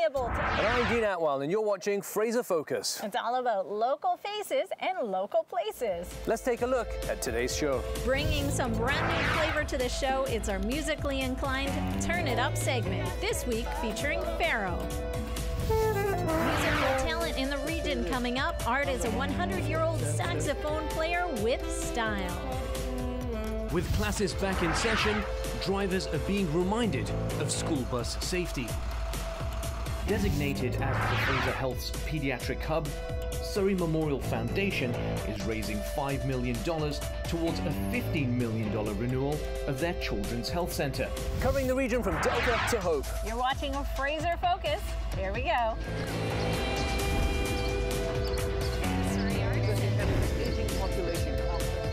Leah Bolton. And I'm Dean Atwal, and you're watching Fraser Focus. It's all about local faces and local places. Let's take a look at today's show. Bringing some brand new flavor to the show, it's our musically inclined Turn It Up segment. This week featuring Faro. Musical talent in the region coming up. Art is a 100-year-old saxophone player with style. With classes back in session, drivers are being reminded of school bus safety. Designated as the Fraser Health's pediatric hub, Surrey Memorial Foundation is raising $5 million towards a $15 million renewal of their children's health centre. Covering the region from Delta to Hope. You're watching a Fraser Focus. Here we go.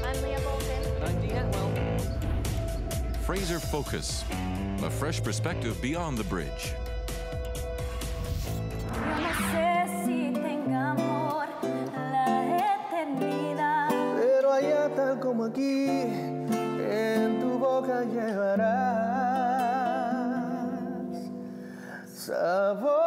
I'm Leah Bolton. And I'm Dean Atwal. Fraser Focus, a fresh perspective beyond the bridge. Pero allá tal como aquí, en tu boca llevarás sabor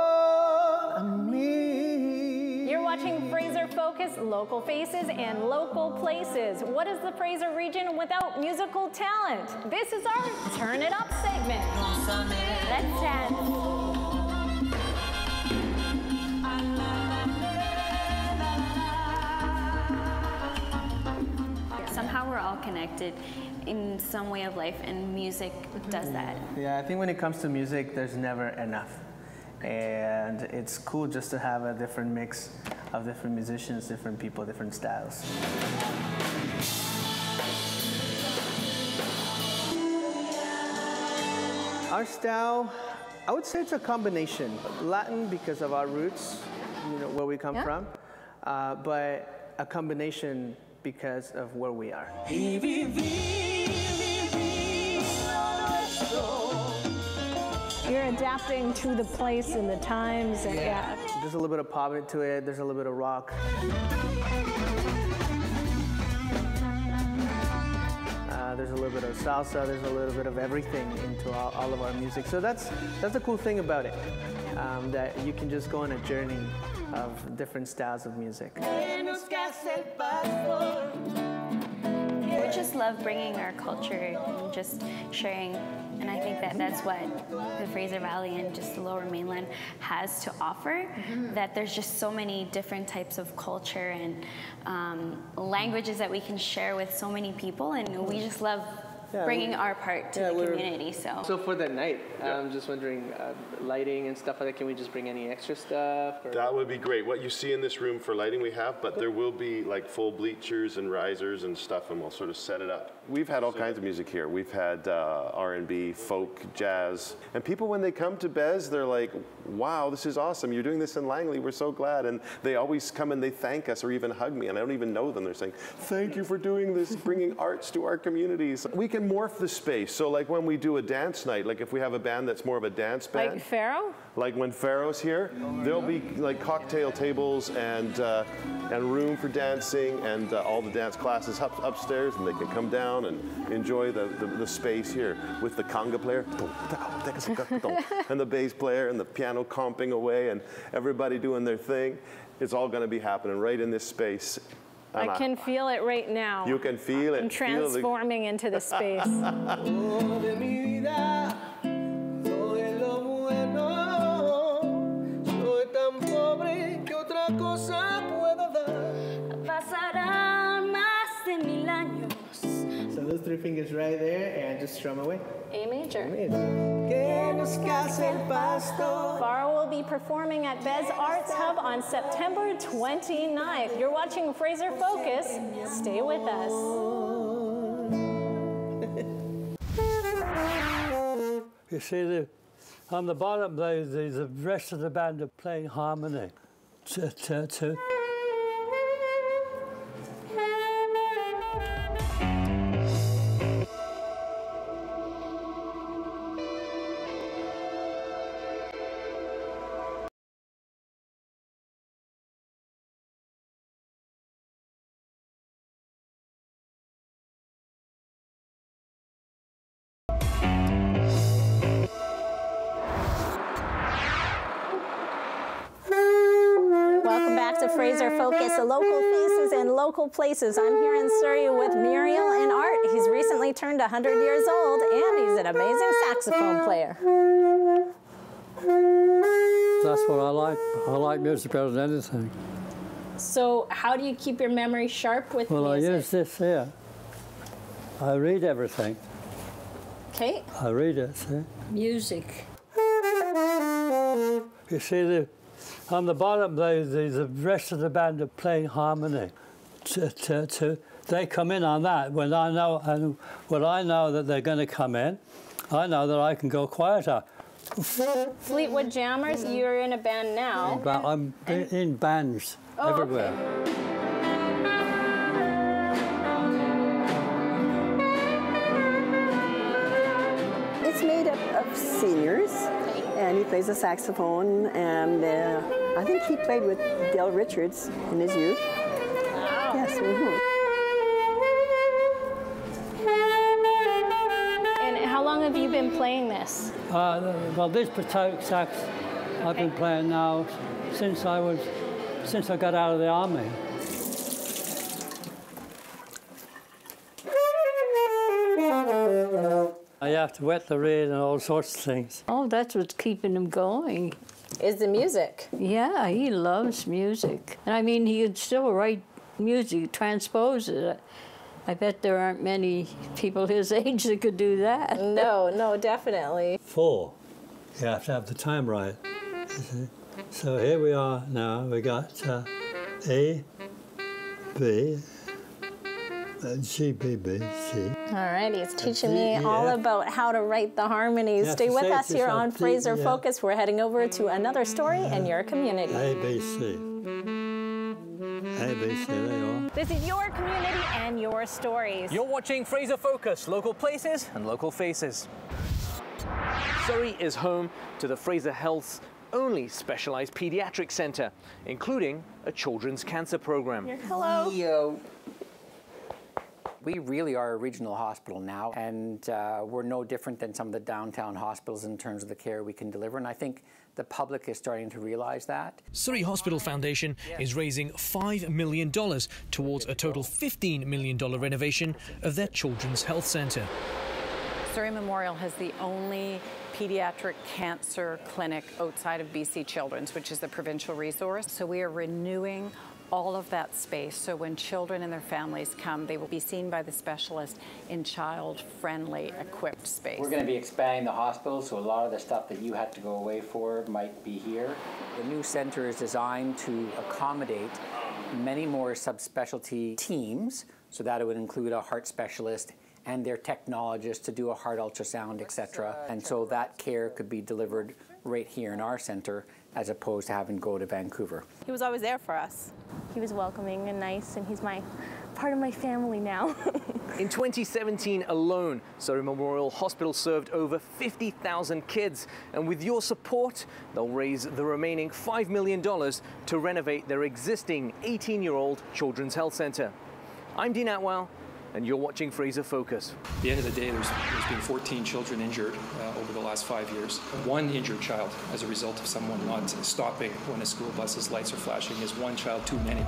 a mí. You're watching Fraser Focus, local faces and local places. What is the Fraser region without musical talent? This is our Turn It Up segment. Let's dance. Somehow we're all connected in some way of life, and music does that. Yeah, I think when it comes to music, there's never enough. And it's cool just to have a different mix of different musicians, different people, different styles. Our style, I would say it's a combination. Latin because of our roots, you know, where we come from, but a combination because of where we are. You're adapting to the place and the times. And yeah. There's a little bit of pop into it, there's a little bit of rock. There's a little bit of salsa, there's a little bit of everything into all of our music. So that's the cool thing about it, that you can just go on a journey of different styles of music. We just love bringing our culture and just sharing, and I think that that's what the Fraser Valley and just the Lower Mainland has to offer, that there's just so many different types of culture and languages that we can share with so many people, and we just love bringing our part to the community. So for the night, I'm just wondering, lighting and stuff like that, can we just bring any extra stuff? Or? That would be great. What you see in this room for lighting we have, but there will be like full bleachers and risers and stuff, and we'll sort of set it up. We've had all kinds of music here. We've had R&B, folk, jazz, and people when they come to Bez, they're like, wow, this is awesome. You're doing this in Langley. We're so glad. And they always come and they thank us or even hug me, and I don't even know them. They're saying, thank you for doing this, bringing arts to our communities. We can morph the space. So like when we do a dance night, like if we have a band that's more of a dance band. Like Faro? Like when Faro's here, there'll be like cocktail tables and room for dancing, and all the dance classes upstairs, and they can come down and enjoy the space here with the conga player and the bass player and the piano comping away and everybody doing their thing. It's all going to be happening right in this space. I can feel it right now. You can feel it. I'm transforming into the space. So those three fingers right there, and just strum away. A major. Faro will be performing at Bez Arts Hub on September 29th. You're watching Fraser Focus. Stay with us. You see, on the bottom there, the rest of the band are playing harmony. to Fraser Focus, local faces and local places. I'm here in Surrey with Muriel and Art. He's recently turned 100 years old and he's an amazing saxophone player. That's what I like. I like music better than anything. So how do you keep your memory sharp with Well, music? I use this here. I read everything. Okay. I read it, see? Music. You see, on the bottom, the rest of the band are playing harmony. They come in on that. When I know, and when I know that they're going to come in, I know that I can go quieter. Fleetwood Jammers, you're in a band now. I'm in bands everywhere. Okay. It's made up of seniors, and he plays the saxophone, and I think he played with Del Richards in his youth. Wow. Yes. Mm-hmm. And how long have you been playing this? Well, this baroque sax I've been playing now since I got out of the army. You have to wet the reed and all sorts of things. Oh, that's what's keeping him going. Is the music. Yeah, he loves music. And I mean, he could still write music, transpose it. I bet there aren't many people his age that could do that. No, definitely. 4. You have to have the time right. So here we are now. We got A, B, G, B, B, C. All right, he's teaching me all about how to write the harmonies. Stay with us here on Fraser Focus. We're heading over to another story in your community. A, B, C. A, B, C, there you are. This is your community and your stories. You're watching Fraser Focus, local places and local faces. Surrey is home to the Fraser Health's only specialized pediatric center, including a children's cancer program. Hello. Yo. We really are a regional hospital now, and we're no different than some of the downtown hospitals in terms of the care we can deliver, and I think the public is starting to realize that. Surrey Hospital Foundation is raising $5 million towards a total $15 million renovation of their children's health centre. Surrey Memorial has the only pediatric cancer clinic outside of BC Children's, which is the provincial resource. So we are renewing all of that space, so when children and their families come, they will be seen by the specialist in child-friendly, equipped space. We're going to be expanding the hospital, so a lot of the stuff that you had to go away for might be here. The new center is designed to accommodate many more subspecialty teams, so that it would include a heart specialist and their technologists to do a heart ultrasound, etc. And so that care could be delivered right here in our center, as opposed to having to go to Vancouver. He was always there for us. He was welcoming and nice, and he's part of my family now. In 2017 alone, Surrey Memorial Hospital served over 50,000 kids, and with your support, they'll raise the remaining $5 million to renovate their existing 18-year-old children's health centre. I'm Dean Atwal, and you're watching Fraser Focus. At the end of the day, there's been 14 children injured over the last 5 years. One injured child as a result of someone not stopping when a school bus's lights are flashing is one child too many.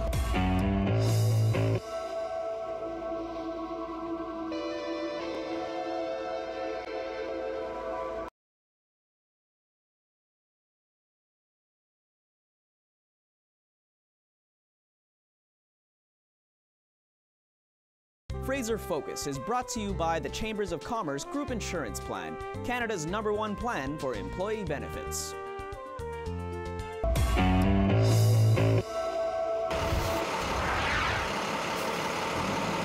Fraser Focus is brought to you by the Chambers of Commerce Group Insurance Plan, Canada's #1 plan for employee benefits.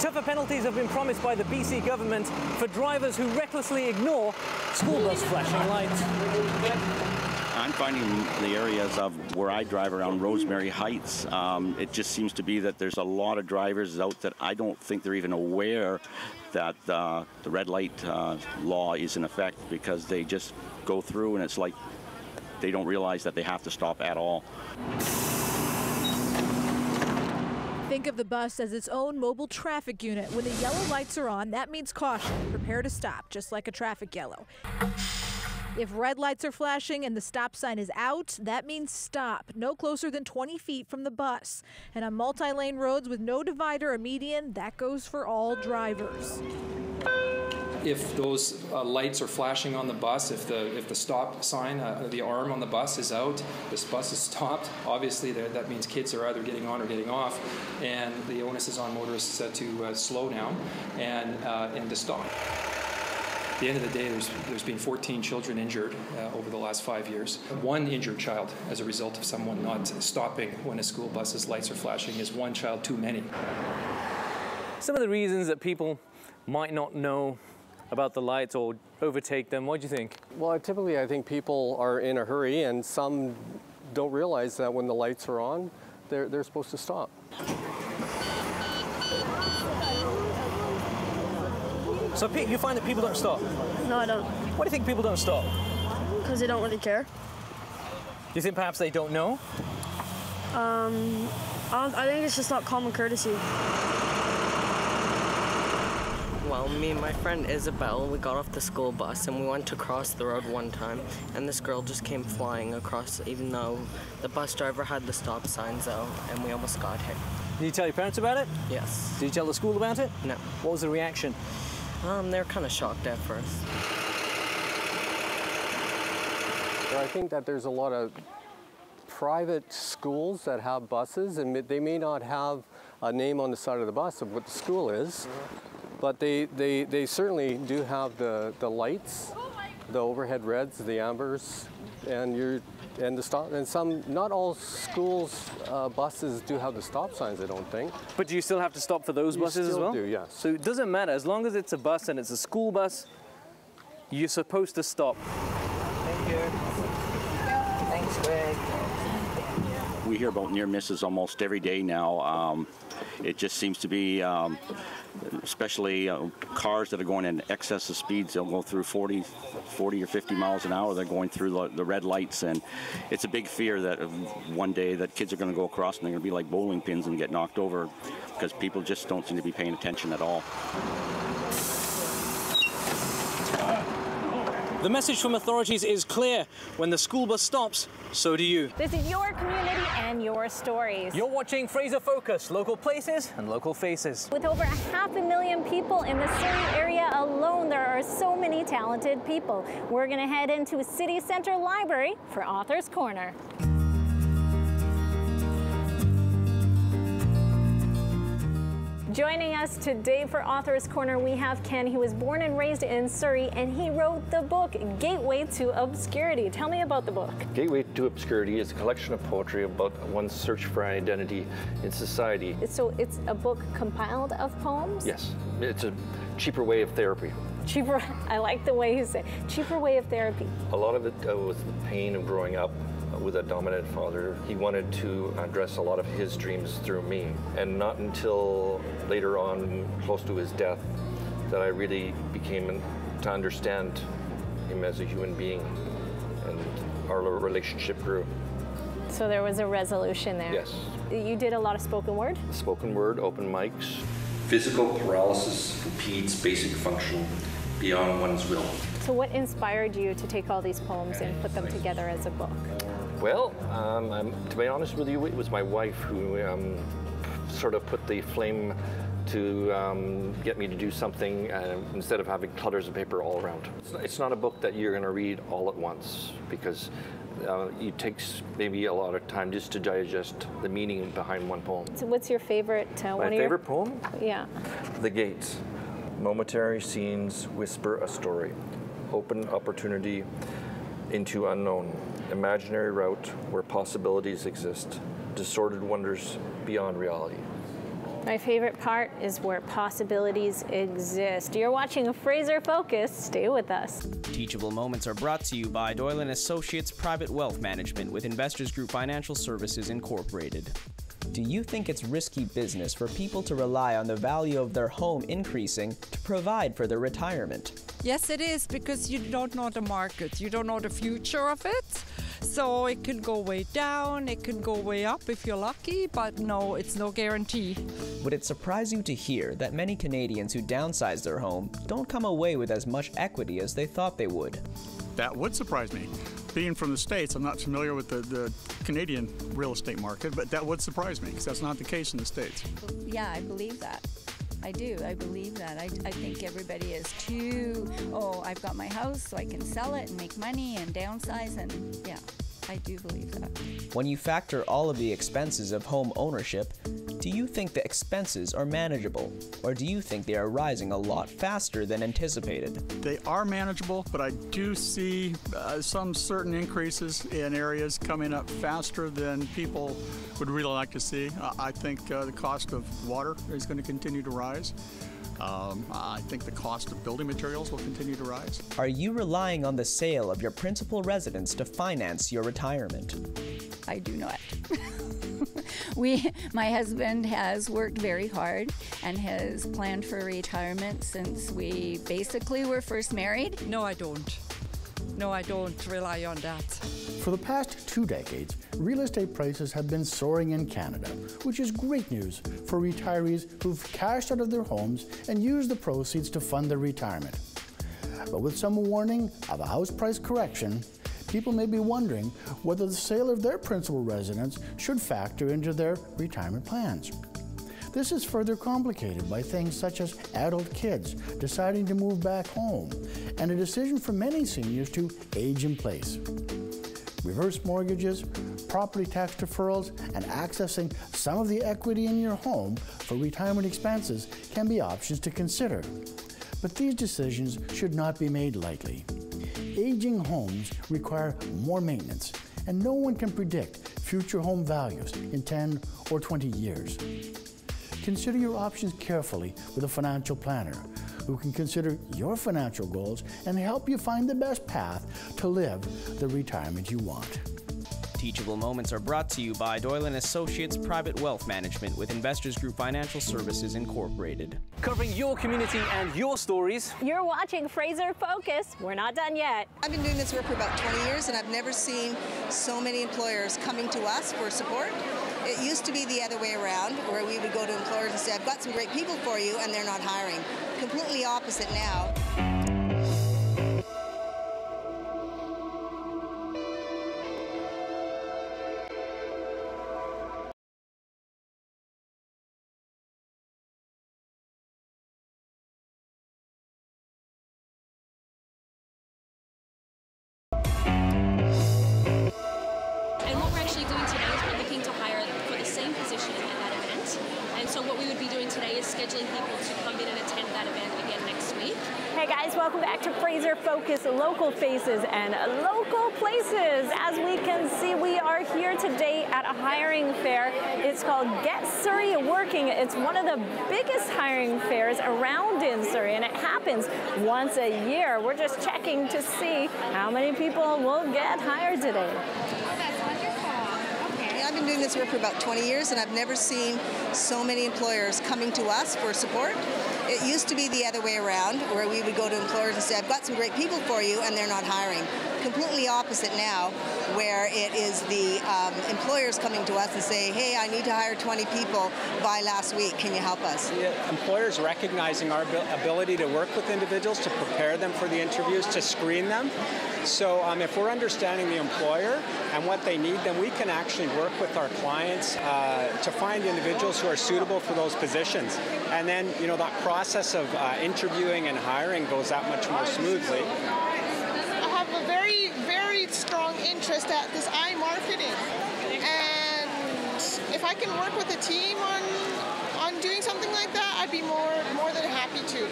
Tougher penalties have been promised by the BC government for drivers who recklessly ignore school bus flashing lights. I'm finding the areas of where I drive around Rosemary Heights, it just seems to be that there's a lot of drivers out that I don't think they're even aware that the red light law is in effect, because they just go through and it's like they don't realize that they have to stop at all. Think of the bus as its own mobile traffic unit. When the yellow lights are on, that means caution. Prepare to stop, just like a traffic yellow. If red lights are flashing and the stop sign is out, that means stop, no closer than 20 feet from the bus. And on multi-lane roads with no divider or median, that goes for all drivers. If those lights are flashing on the bus, if the stop sign, the arm on the bus is out, this bus is stopped, obviously that means kids are either getting on or getting off, and the onus is on motorists to slow down and to stop. At the end of the day, there's been 14 children injured over the last 5 years. One injured child as a result of someone not stopping when a school bus's lights are flashing is one child too many. Some of the reasons that people might not know about the lights or overtake them, what do you think? Well, typically I think people are in a hurry, and some don't realize that when the lights are on, they're supposed to stop. So Pete, you find that people don't stop? No, I don't. Why do you think people don't stop? Because they don't really care. Do you think perhaps they don't know? I think it's just not common courtesy. Well, me and my friend Isabel, we got off the school bus and we went to cross the road one time, and this girl just came flying across, even though the bus driver had the stop signs out, and we almost got hit. Did you tell your parents about it? Yes. Did you tell the school about it? No. What was the reaction? They were kind of shocked at first. I think that there's a lot of private schools that have buses, and they may not have a name on the side of the bus of what the school is, but they certainly do have the lights, the overhead reds, the ambers, and the stop. And not all schools' buses do have the stop signs, I don't think. But do you still have to stop for those buses as well? You still do, yes. So it doesn't matter, as long as it's a bus and it's a school bus, you're supposed to stop. Thank you. Thanks, Greg. We hear about near misses almost every day now. It just seems to be, especially cars that are going in excess of speeds. They'll go through 40 or 50 miles an hour. They're going through the red lights, and it's a big fear that one day that kids are going to go across and they're going to be like bowling pins and get knocked over because people just don't seem to be paying attention at all. The message from authorities is clear. When the school bus stops, so do you. This is your community and your stories. You're watching Fraser Focus, local places and local faces. With over 500,000 people in the Surrey area alone, there are so many talented people. We're going to head into City Centre Library for Author's Corner. Joining us today for Author's Corner, we have Ken. He was born and raised in Surrey, and he wrote the book, Gateway to Obscurity. Tell me about the book. Gateway to Obscurity is a collection of poetry about one's search for identity in society. So it's a book compiled of poems? Yes, it's a cheaper way of therapy. Cheaper, I like the way you say, cheaper way of therapy. A lot of it was the pain of growing up with a dominant father. He wanted to address a lot of his dreams through me, and not until later on, close to his death, that I really became to understand him as a human being, and our relationship grew. So there was a resolution there. Yes. You did a lot of spoken word? Spoken word, open mics. Physical paralysis impedes basic function beyond one's will. So what inspired you to take all these poems and put them together as a book? Well, to be honest with you, it was my wife who sort of put the flame to get me to do something instead of having clutters of paper all around. It's not a book that you're going to read all at once, because it takes maybe a lot of time just to digest the meaning behind one poem. So what's your favorite? My favorite poem? Yeah. The Gates. Momentary scenes whisper a story. Open opportunity into unknown. Imaginary route where possibilities exist. Disordered wonders beyond reality. My favorite part is where possibilities exist. You're watching a Fraser Focus. Stay with us. Teachable Moments are brought to you by Doyle & Associates Private Wealth Management with Investors Group Financial Services Incorporated. Do you think it's risky business for people to rely on the value of their home increasing to provide for their retirement? Yes, it is, because you don't know the market. You don't know the future of it. So it can go way down, it can go way up if you're lucky, but no, it's no guarantee. Would it surprise you to hear that many Canadians who downsize their home don't come away with as much equity as they thought they would? That would surprise me. Being from the States, I'm not familiar with the Canadian real estate market, but that would surprise me because that's not the case in the States. Yeah, I believe that. I do. I believe that. I think everybody is too, oh, I've got my house so I can sell it and make money and downsize, and yeah, I do believe that. When you factor all of the expenses of home ownership, do you think the expenses are manageable, or do you think they are rising a lot faster than anticipated? They are manageable, but I do see some certain increases in areas coming up faster than people would really like to see. I think the cost of water is going to continue to rise. I think the cost of building materials will continue to rise. Are you relying on the sale of your principal residence to finance your retirement? I do not. My husband has worked very hard and has planned for retirement since we basically were first married. No, I don't. No, I don't rely on that. For the past 2 decades, real estate prices have been soaring in Canada, which is great news for retirees who've cashed out of their homes and used the proceeds to fund their retirement. But with some warning of a house price correction, people may be wondering whether the sale of their principal residence should factor into their retirement plans. This is further complicated by things such as adult kids deciding to move back home and a decision for many seniors to age in place. Reverse mortgages, property tax deferrals, and accessing some of the equity in your home for retirement expenses can be options to consider. But these decisions should not be made lightly. Aging homes require more maintenance, and no one can predict future home values in 10 or 20 years. Consider your options carefully with a financial planner who can consider your financial goals and help you find the best path to live the retirement you want. Teachable Moments are brought to you by Doyle & Associates Private Wealth Management with Investors Group Financial Services Incorporated. Covering your community and your stories. You're watching Fraser Focus. We're not done yet. I've been doing this work for about 20 years, and I've never seen so many employers coming to us for support. It used to be the other way around, where we would go to employers and say, I've got some great people for you, and they're not hiring. Completely opposite now. Hey guys, welcome back to Fraser Focus, local faces and local places. As we can see, we are here today at a hiring fair. It's called Get Surrey Working. It's one of the biggest hiring fairs around in Surrey, and it happens once a year. We're just checking to see how many people will get hired today. I've been doing this work for about 20 years, and I've never seen so many employers coming to us for support. It used to be the other way around, where we would go to employers and say, I've got some great people for you, and they're not hiring. Completely opposite now, where it is the employers coming to us and say, hey, I need to hire 20 people by last week. Can you help us? Employers recognizing our ability to work with individuals, to prepare them for the interviews, to screen them. So if we're understanding the employer and what they need, then we can actually work with our clients to find individuals who are suitable for those positions. And then, that process of interviewing and hiring goes that much more smoothly. I have a very, very strong interest at this marketing. And if I can work with a team on doing something like that, I'd be more than happy to.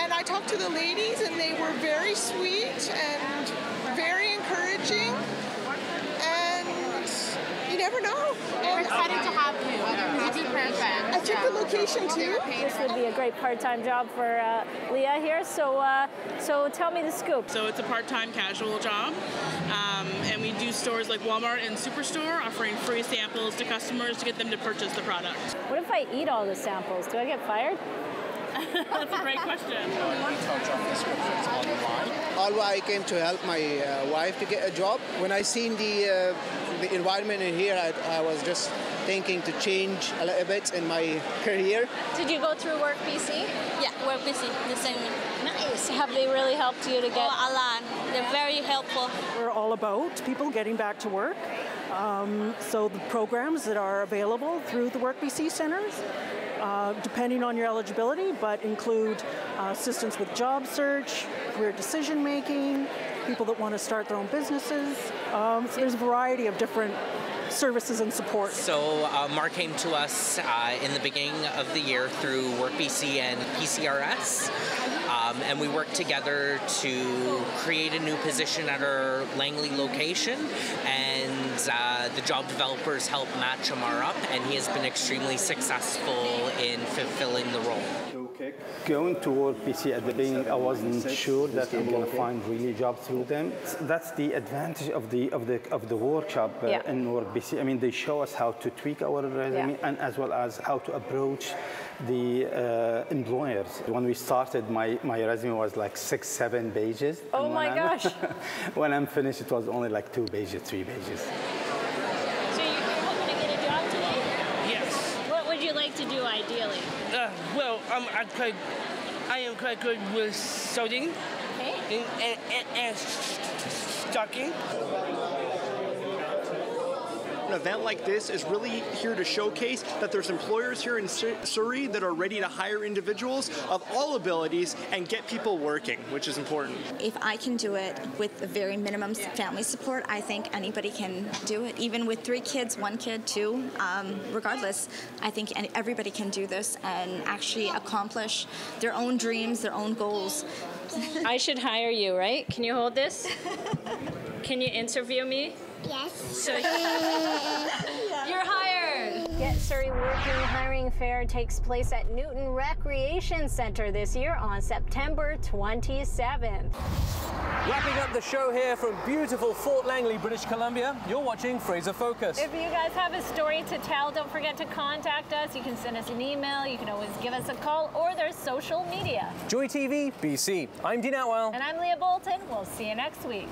And I talked to the ladies, and they were very sweet and very encouraging. And you never know. We're excited to have you. I took the location too. This would be a great part-time job for Leah here. So tell me the scoop. So it's a part-time casual job, and we do stores like Walmart and Superstore, offering free samples to customers to get them to purchase the product. What if I eat all the samples? Do I get fired? That's a great question. Although I came to help my wife to get a job. When I seen the environment in here, I was just thinking to change a little bit in my career. Did you go through WorkBC? Yeah, WorkBC, the same. Nice. Have they really helped you to get? Oh, a lot. They're very helpful. We're all about people getting back to work. So the programs that are available through the WorkBC centers, depending on your eligibility, but include assistance with job search, career decision making, people that want to start their own businesses. So there's a variety of different services and support. So Mark came to us in the beginning of the year through WorkBC and PCRS, and we worked together to create a new position at our Langley location, and the job developers helped match Amar up, and he has been extremely successful in fulfilling the role. Okay. Going to WorkBC at the beginning, I wasn't sure that I'm going to find really jobs through them. That's the advantage of the workshop in WorkBC. I mean, they show us how to tweak our resume and as well as how to approach the employers. When we started, my resume was like 6-7 pages. Oh my gosh! When I'm finished, it was only like 2 pages, 3 pages. So you're hoping to get a job today? Yes. What would you like to do ideally? Well, I am quite good with sewing and stocking. An event like this is really here to showcase that there's employers here in Surrey that are ready to hire individuals of all abilities and get people working, which is important. If I can do it with the very minimum family support, I think anybody can do it. Even with 3 kids, 1 kid, 2, regardless, I think everybody can do this and actually accomplish their own dreams, their own goals. I should hire you, right? Can you hold this? Can you interview me? Yes. So you're hired. Get Surrey Working Hiring Fair takes place at Newton Recreation Center this year on September 27th. Wrapping up the show here from beautiful Fort Langley, British Columbia, you're watching Fraser Focus. If you guys have a story to tell, don't forget to contact us. You can send us an email, you can always give us a call, or there's social media. JoytvBC. I'm Dean Atwal. And I'm Leah Bolton. We'll see you next week.